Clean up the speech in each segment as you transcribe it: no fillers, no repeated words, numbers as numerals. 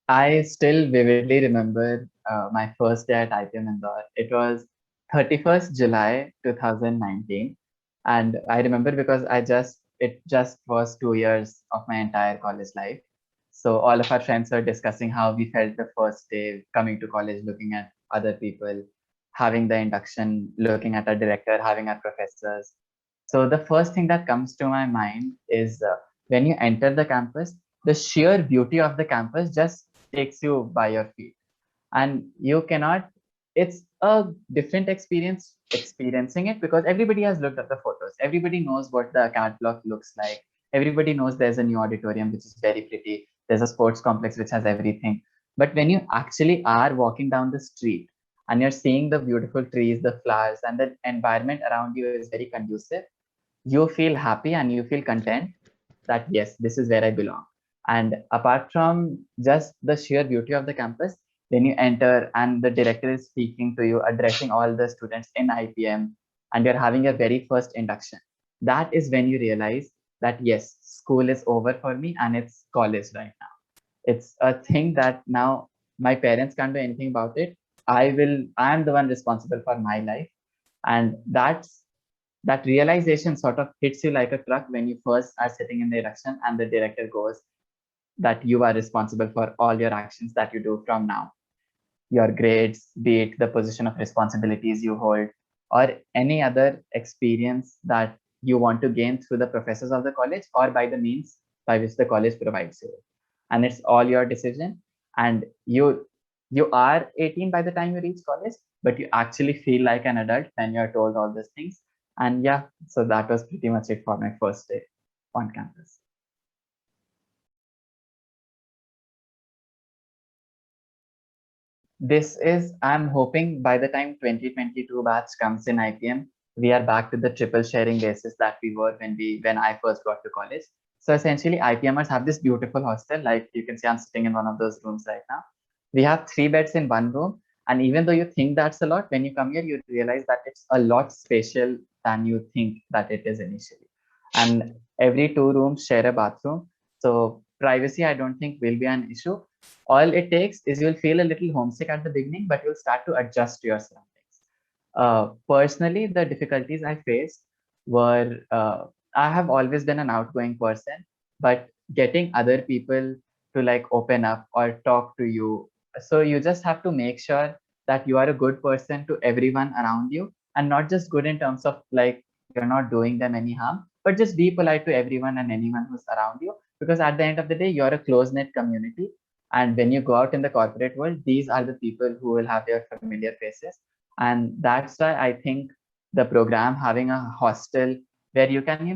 I still vividly remember my first day at IPM Indore. It was 31st July 2019. And I remember because it just was 2 years of my entire college life. So all of our friends were discussing how we felt the first day coming to college, looking at other people, having the induction, looking at our director, having our professors. So the first thing that comes to my mind is when you enter the campus, the sheer beauty of the campus just takes you by your feet, and you cannot. It's a different experience experiencing it because everybody has looked at the photos. Everybody knows what the cat block looks like. Everybody knows there's a new auditorium which is very pretty. There's a sports complex which has everything. But when you actually are walking down the street and you're seeing the beautiful trees, the flowers, and the environment around you is very conducive, you feel happy and you feel content that yes, this is where I belong. And apart from just the sheer beauty of the campus, when you enter and the director is speaking to you, addressing all the students in IPM, and you're having your very first induction, that is when you realize that yes, school is over for me and it's college right now. It's a thing that now my parents can't do anything about it. I am the one responsible for my life. And that realization sort of hits you like a truck when you first are sitting in the election and the director goes that you are responsible for all your actions that you do from now, your grades, be it the position of responsibilities you hold, or any other experience that you want to gain through the professors of the college or by the means by which the college provides you. And it's all your decision. And you are 18 by the time you reach college, but you actually feel like an adult when you're told all these things. And yeah, so that was pretty much it for my first day on campus. This is, I'm hoping by the time 2022 batch comes in IPM, we are back to the triple sharing basis that we were when I first got to college. So essentially, IPMers have this beautiful hostel. Like you can see, I'm sitting in one of those rooms right now. We have three beds in one room, and even though you think that's a lot, when you come here, you realize that it's a lot spatial than you think that it is initially. And every two rooms share a bathroom, so privacy I don't think will be an issue. All it takes is you'll feel a little homesick at the beginning, but you'll start to adjust to your surroundings. Personally, the difficulties I faced were I have always been an outgoing person, but getting other people to like open up or talk to you. So you just have to make sure that you are a good person to everyone around you, and not just good in terms of like you're not doing them any harm, but just be polite to everyone and anyone who's around you. Because at the end of the day, you're a close knit community, and when you go out in the corporate world, these are the people who will have their familiar faces. And that's why I think the program having a hostel where you can,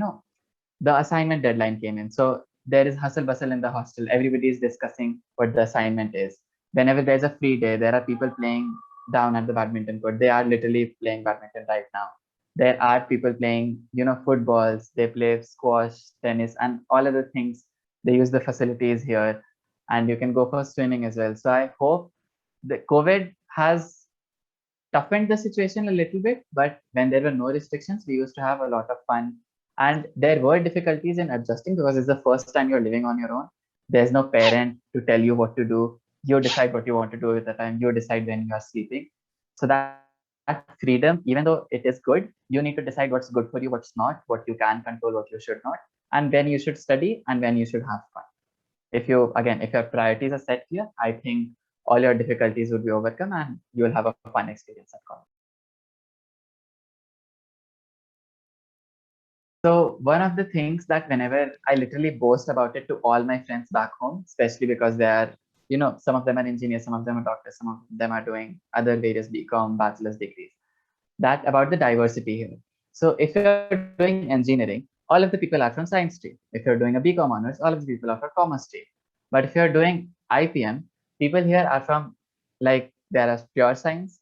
the assignment deadline came in. So there is hustle bustle in the hostel. Everybody is discussing what the assignment is. Whenever there's a free day, there are people playing down at the badminton court. They are literally playing badminton right now. There are people playing, footballs. They play squash, tennis, and all other things. They use the facilities here, and you can go for swimming as well. So I hope the COVID has toughened the situation a little bit, but when there were no restrictions, we used to have a lot of fun. And there were difficulties in adjusting because it's the first time you're living on your own. There's no parent to tell you what to do. You decide what you want to do with the time. You decide when you are sleeping. So that freedom, even though it is good, you need to decide what's good for you, what's not, what you can control, what you should not, and when you should study and when you should have fun. If your priorities are set here, I think all your difficulties would be overcome and you will have a fun experience at college. So one of the things that whenever I literally boast about it to all my friends back home, especially because they are, some of them are engineers, some of them are doctors, some of them are doing other various BCom, bachelor's degrees, that about the diversity here. So if you're doing engineering, all of the people are from science stream. If you're doing a BCom honors, all of the people are from commerce stream. But if you're doing IPM, people here are from, like, there are pure science.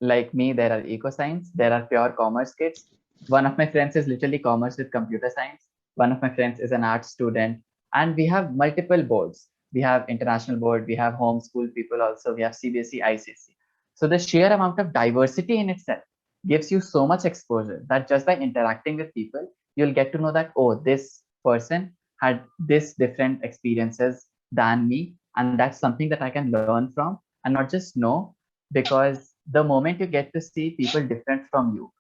Like me, there are eco science. There are pure commerce kids. One of my friends is literally commerce with computer science. One of my friends is an art student. And we have multiple boards. We have international board. We have homeschool people also. We have CBSE, ICSE. So the sheer amount of diversity in itself gives you so much exposure that just by interacting with people, you'll get to know that, oh, this person had this different experiences than me, And that's something that I can learn from and not just know, because the moment you get to see people different from you,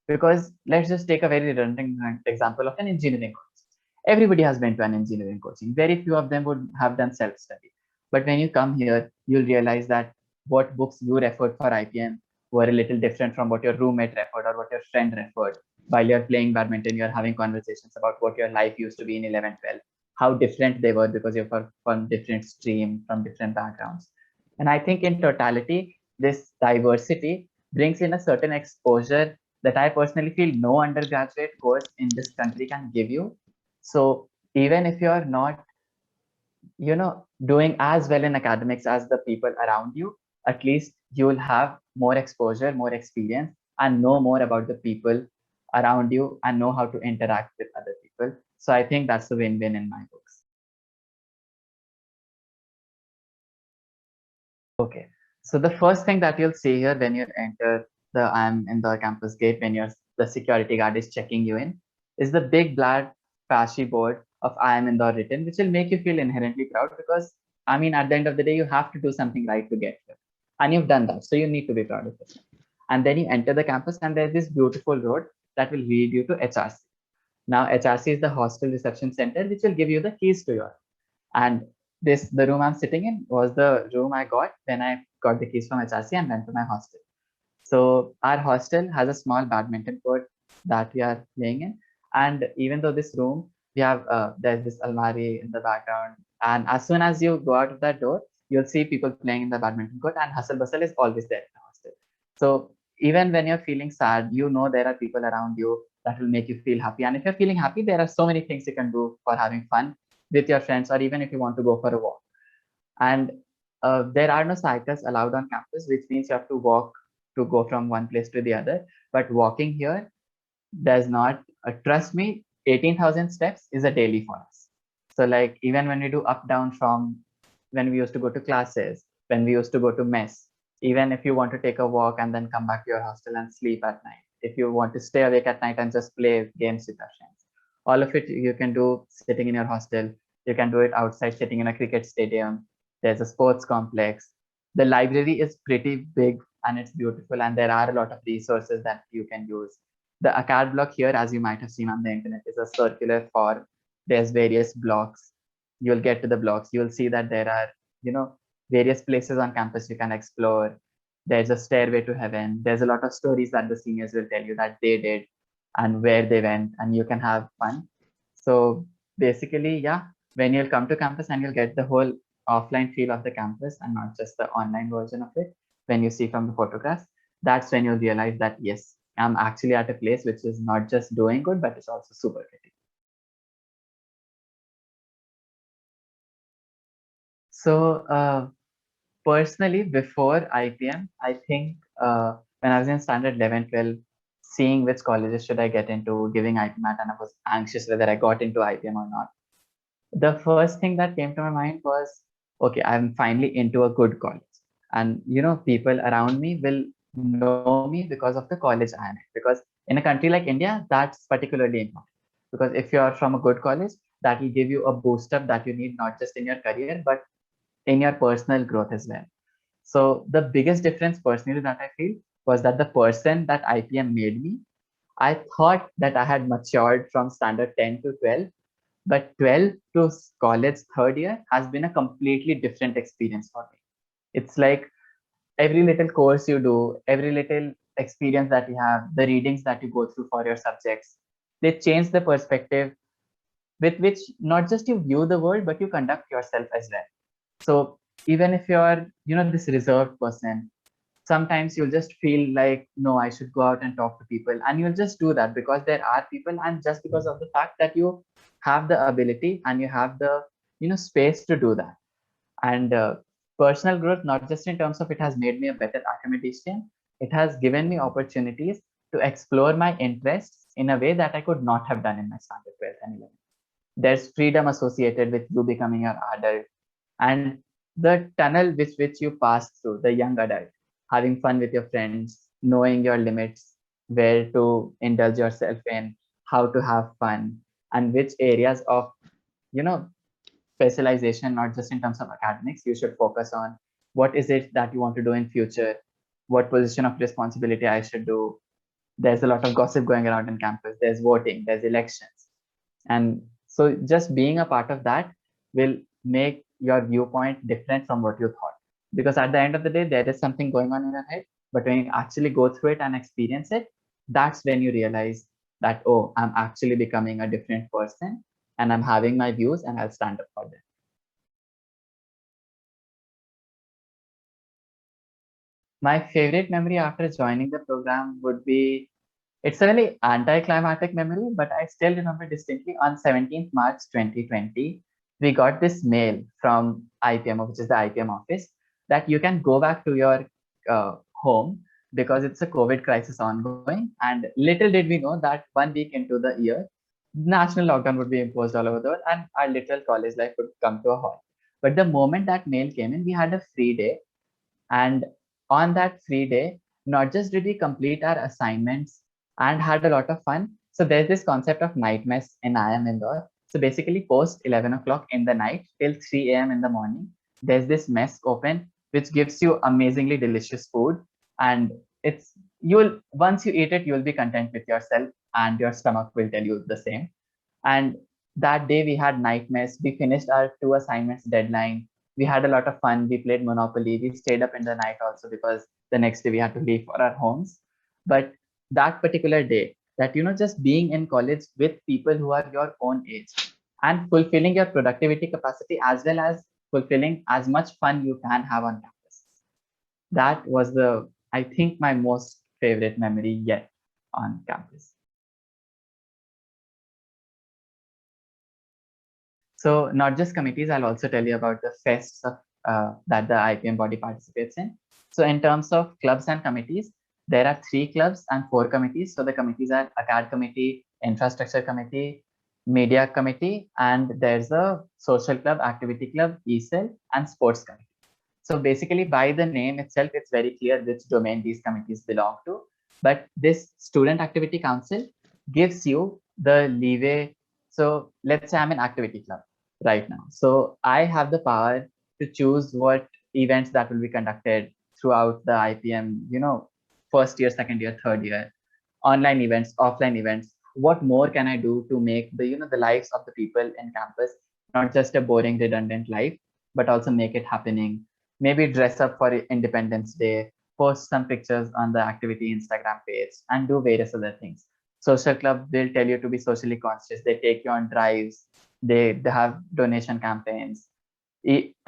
because let's just take a very redundant example of an engineering course. Everybody has been to an engineering coaching. Very few of them would have done self-study. But when you come here, you'll realize that what books you referred for IPM were a little different from what your roommate referred or what your friend referred. While you're playing badminton, you're having conversations about what your life used to be in 11, 12, how different they were because you're from different stream, from different backgrounds. And I think in totality, this diversity brings in a certain exposure that I personally feel no undergraduate course in this country can give you. So even if you're not, doing as well in academics as the people around you, at least you'll have more exposure, more experience, and know more about the people around you and know how to interact with other people. So I think that's the win-win in my books. Okay. So the first thing that you'll see here when you enter the I'm in the campus gate, when the security guard is checking you in, is the big black flashy board of I am in the written, which will make you feel inherently proud because I mean at the end of the day you have to do something right to get here. And you've done that. So you need to be proud of it. And then you enter the campus and there's this beautiful road that will lead you to HRC. Now HRC is the hostel reception center, which will give you the keys to your. And the room I'm sitting in was the room I got when I got the keys from HRC and went to my hostel. So our hostel has a small badminton court that we are playing in. And even though this room, we have there's this almari in the background. And as soon as you go out of that door, you'll see people playing in the badminton court, and hustle bustle is always there in the hostel. So even when you're feeling sad, you know there are people around you that will make you feel happy. And if you're feeling happy, there are so many things you can do for having fun with your friends, or even if you want to go for a walk. And there are no cycles allowed on campus, which means you have to walk to go from one place to the other. But walking here does not, trust me, 18,000 steps is a daily for us. So like even when we do up down from when we used to go to classes, when we used to go to mess, even if you want to take a walk and then come back to your hostel and sleep at night, if you want to stay awake at night and just play games with your friends, all of it you can do sitting in your hostel. You can do it outside sitting in a cricket stadium. There's a sports complex. The library is pretty big and it's beautiful, and there are a lot of resources that you can use. The ACAD block here, as you might have seen on the internet, is a circular form. There's various blocks. You'll get to the blocks. You'll see that there are, various places on campus you can explore. There's a stairway to heaven. There's a lot of stories that the seniors will tell you that they did and where they went, and you can have fun. So basically, yeah, when you'll come to campus and you'll get the whole offline feel of the campus and not just the online version of it, when you see from the photographs, that's when you'll realize that yes, I'm actually at a place which is not just doing good, but it's also super pretty. So personally, before IPM, I think when I was in standard 11, 12, seeing which colleges should I get into, giving IPMAT, and I was anxious whether I got into IPM or not. The first thing that came to my mind was, okay, I'm finally into a good college. And, people around me will know me because of the college I am in. Because in a country like India, that's particularly important. Because if you're from a good college, that will give you a boost up that you need not just in your career, but in your personal growth as well. So the biggest difference personally that I feel was that the person that IPM made me, I thought that I had matured from standard 10 to 12, but 12 to college third year has been a completely different experience for me. It's like every little course you do, every little experience that you have, the readings that you go through for your subjects, they change the perspective with which not just you view the world, but you conduct yourself as well. So even if you're, this reserved person, sometimes you'll just feel like, no, I should go out and talk to people. And you'll just do that because there are people, and just because of the fact that you have the ability and you have the, space to do that. And personal growth, not just in terms of it has made me a better academician, it has given me opportunities to explore my interests in a way that I could not have done in my standard 12th and 11th. There's freedom associated with you becoming an adult, and the tunnel which you pass through, the young adult, having fun with your friends, knowing your limits, where to indulge yourself in, how to have fun, and which areas of, you know specialization, not just in terms of academics. You should focus on what is it that you want to do in future, what position of responsibility I should do. There's a lot of gossip going around in campus. There's voting, there's elections. And so just being a part of that will make your viewpoint different from what you thought. Because at the end of the day, there is something going on in your head, but when you actually go through it and experience it, that's when you realize that, oh, I'm actually becoming a different person and I'm having my views and I'll stand up for them. My favorite memory after joining the program would be, it's a really anticlimactic memory, but I still remember distinctly on 17th March 2020, we got this mail from IPM, which is the IPM office, that you can go back to your home because it's a COVID crisis ongoing. And little did we know that 1 week into the year, national lockdown would be imposed all over the world and our literal college life would come to a halt. But the moment that mail came in, we had a free day, and on that free day, not just did we complete our assignments and had a lot of fun. So there's this concept of night mess in IIM Indore. So basically post 11 o'clock in the night till 3 a.m. in the morning, there's this mess open, which gives you amazingly delicious food. And it's, you'll, once you eat it, you'll be content with yourself and your stomach will tell you the same. And that day we had night mess. We finished our 2 assignments deadline. We had a lot of fun. We played Monopoly. We stayed up in the night also because the next day we had to leave for our homes. But that particular day, that, just being in college with people who are your own age and fulfilling your productivity capacity as well as fulfilling as much fun you can have on campus. That was I think, my most favorite memory yet on campus. So not just committees, I'll also tell you about the fests that the IPM body participates in. So in terms of clubs and committees, there are 3 clubs and 4 committees. So the committees are Acad Committee, Infrastructure Committee, Media Committee, and there's a Social Club, Activity Club, ESEL, and Sports Committee. So basically, by the name itself, it's very clear which domain these committees belong to. But this Student Activity Council gives you the leeway. So let's say I'm an activity club right now. So I have the power to choose what events that will be conducted throughout the IPM, first year, second year, third year, online events, offline events. What more can I do to make the lives of the people in campus not just a boring, redundant life, but also make it happening? Maybe dress up for Independence Day, post some pictures on the activity Instagram page, and do various other things. Social club will tell you to be socially conscious. They take you on drives. They have donation campaigns.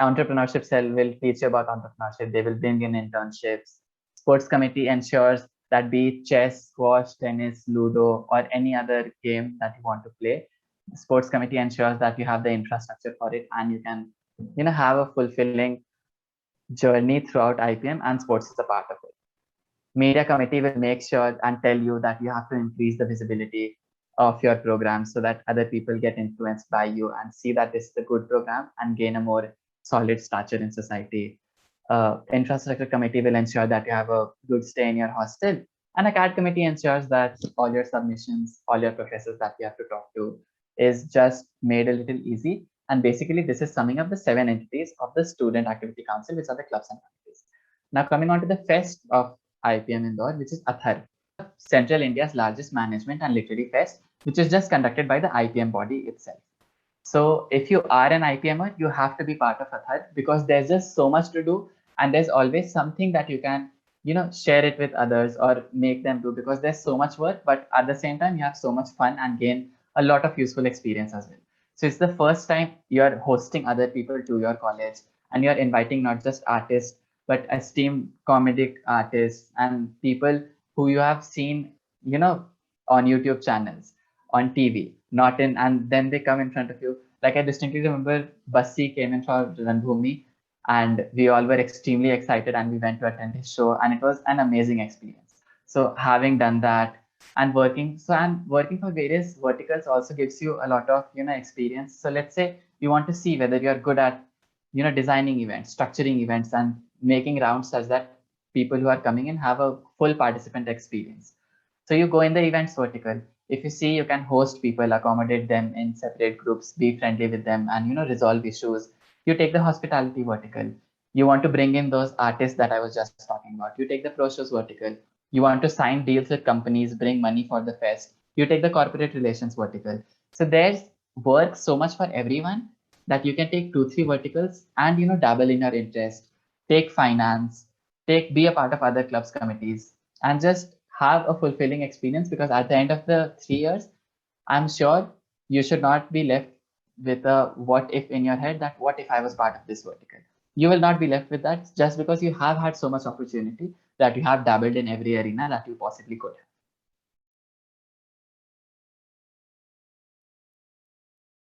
Entrepreneurship cell will teach you about entrepreneurship. They will bring in internships. Sports committee ensures that be it chess, squash, tennis, ludo, or any other game that you want to play, the sports committee ensures that you have the infrastructure for it and you can, have a fulfilling journey throughout IPM, and sports is a part of it. Media committee will make sure and tell you that you have to increase the visibility of your program so that other people get influenced by you and see that this is a good program and gain a more solid stature in society. Infrastructure committee will ensure that you have a good stay in your hostel, and a CAD committee ensures that all your submissions, all your professors that you have to talk to is just made a little easy. And basically, this is summing up the 7 entities of the Student Activity Council, which are the clubs and committees. Now, coming on to the fest of IPM Indore, which is Athar, Central India's largest management and literary fest, which is just conducted by the IPM body itself. So if you are an IPMer, you have to be part of Athar because there's just so much to do, and there's always something that you can, share it with others or make them do, because there's so much work, but at the same time, you have so much fun and gain a lot of useful experience as well. So it's the first time you're hosting other people to your college, and you're inviting not just artists, but esteemed comedic artists and people who you have seen, on YouTube channels, on TV, not in, and then they come in front of you. Like I distinctly remember Bassi came in for Ranbhoomi, and we all were extremely excited and we went to attend his show, and it was an amazing experience. So having done that and working for various verticals also gives you a lot of experience. So let's say you want to see whether you're good at designing events, structuring events, and making rounds such that people who are coming in have a full participant experience. So you go in the events vertical. If you see, you can host people, accommodate them in separate groups, be friendly with them, and resolve issues. You take the hospitality vertical. You want to bring in those artists that I was just talking about. You take the pro shows vertical. You want to sign deals with companies, bring money for the fest. You take the corporate relations vertical. So there's work so much for everyone that you can take 2, 3 verticals and dabble in your interest. Take finance, be a part of other clubs, committees, and just have a fulfilling experience, because at the end of the 3 years, I'm sure you should not be left with a what if in your head, that what if I was part of this vertical. You will not be left with that, just because you have had so much opportunity, that you have dabbled in every arena that you possibly could have.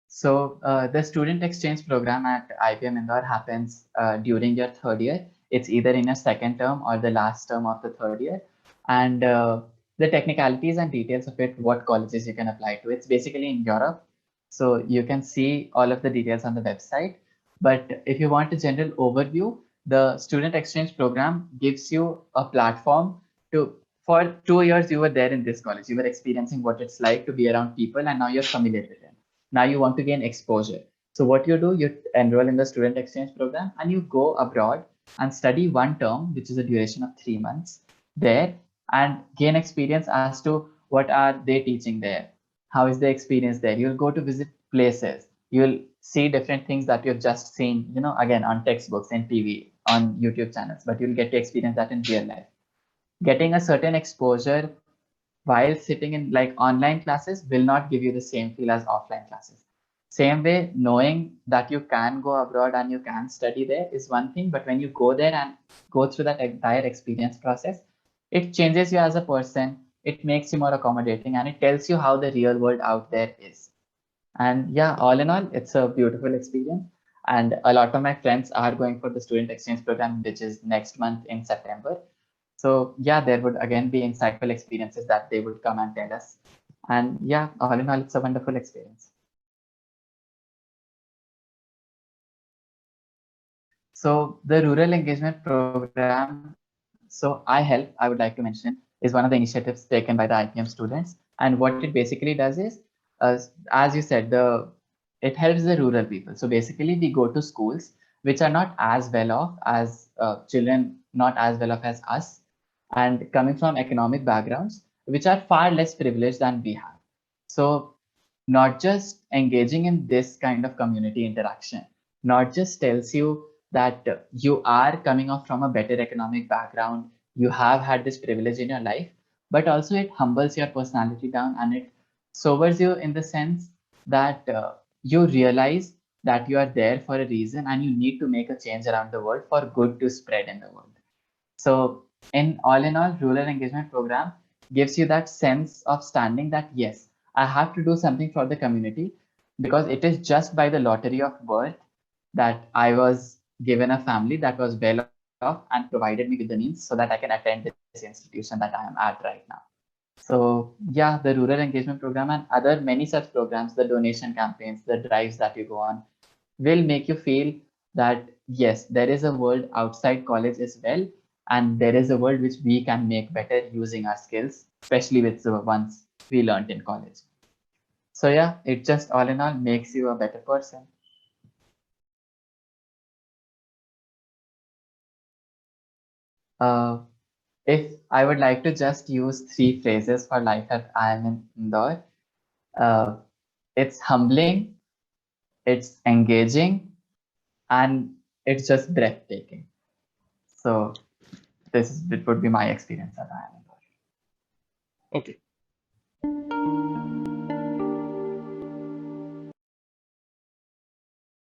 So the student exchange program at IPM Indore happens during your third year. It's either in your second term or the last term of the third year. And the technicalities and details of it, what colleges you can apply to, it's basically in Europe. So you can see all of the details on the website. But if you want a general overview, the student exchange program gives you a platform to, for 2 years, you were there in this college. You were experiencing what it's like to be around people, and now you're familiar with them. Now you want to gain exposure. So what you do, you enroll in the student exchange program and you go abroad and study 1 term, which is a duration of 3 months there, and gain experience as to what are they teaching there. How is the experience there? You'll go to visit places. You'll see different things that you've just seen, again on textbooks and TV, on YouTube channels, but you'll get to experience that in real life. Getting a certain exposure while sitting in like online classes will not give you the same feel as offline classes. Same way, knowing that you can go abroad and you can study there is one thing, but when you go there and go through that entire experience process, it changes you as a person, it makes you more accommodating, and it tells you how the real world out there is. And yeah, all in all, it's a beautiful experience. And a lot of my friends are going for the student exchange program, which is next month in September. So yeah, there would again be insightful experiences that they would come and tell us. And yeah, all in all, it's a wonderful experience. So the rural engagement program, so I would like to mention, is one of the initiatives taken by the IPM students. And what it basically does is, as you said, it helps the rural people. So basically, we go to schools which are not as well off as children, not as well off as us, and coming from economic backgrounds which are far less privileged than we have. So not just engaging in this kind of community interaction, not just tells you that you are coming off from a better economic background, you have had this privilege in your life, but also it humbles your personality down and it sobers you in the sense that you realize that you are there for a reason and you need to make a change around the world for good to spread in the world. So in all, rural engagement program gives you that sense of standing that yes, I have to do something for the community, because it is just by the lottery of birth that I was given a family that was well off and provided me with the means so that I can attend this institution that I am at right now. So yeah, the rural engagement program and other many such programs, the donation campaigns, the drives that you go on, will make you feel that yes, there is a world outside college as well, and there is a world which we can make better using our skills, especially with the ones we learned in college. So yeah, it just all in all makes you a better person. Uh, if I would like to just use 3 phrases for life at IIM in Indore, uh, it's humbling, it's engaging, and it's just breathtaking. So it would be my experience at IIM Indore. Okay.